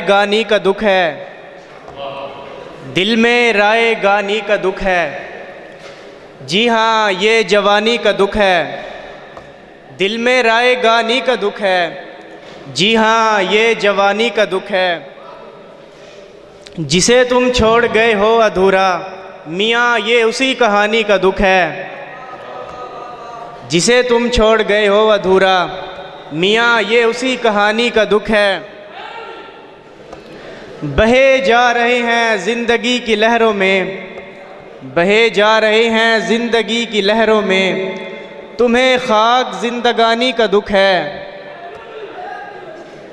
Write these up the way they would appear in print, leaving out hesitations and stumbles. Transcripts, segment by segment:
गानी का दुख है, दिल में राय गानी का दुख है। जी हाँ, ये जवानी का दुख है, दिल में राय गानी का दुख है। जी हाँ, ये जवानी का दुख है। जिसे तुम छोड़ गए हो अधूरा, मियाँ ये उसी कहानी का दुख है। जिसे तुम छोड़ गए हो अधूरा, मियाँ ये उसी कहानी का दुख है। बहे जा रहे हैं ज़िंदगी की लहरों में, बहे जा रहे हैं ज़िंदगी की लहरों में। तुम्हें खाक ज़िंदगानी का दुख है।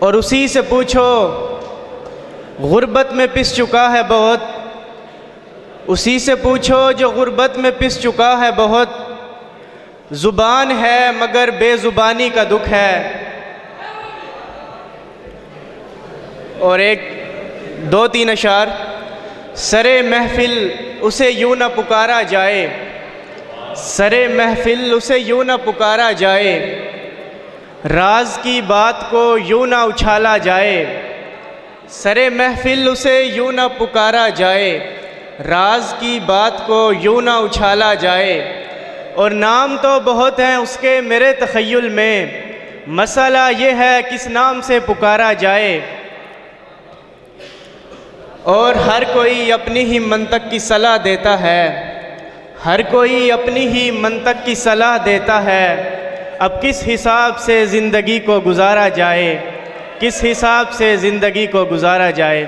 और उसी से पूछो गुर्बत में पिस चुका है बहुत, उसी से पूछो जो गुर्बत में पिस चुका है बहुत। ज़ुबान है मगर बेज़ुबानी का दुख है। और एक दो तीन अशार। सरे महफिल उसे यूं न पुकारा जाए, सरे महफिल उसे यूं न पुकारा जाए। राज की बात को यूं न उछाला जाए, सरे महफिल उसे यूं न पुकारा जाए। राज की बात को यूं न उछाला जाए। और नाम तो बहुत हैं उसके मेरे तख़य्युल में, मसला ये है किस नाम से पुकारा जाए। और हर कोई अपनी ही मंतक की सलाह देता है, हर कोई अपनी ही मंतक की सलाह देता है। अब किस हिसाब से ज़िंदगी को गुजारा जाए, किस हिसाब से ज़िंदगी को गुजारा जाए।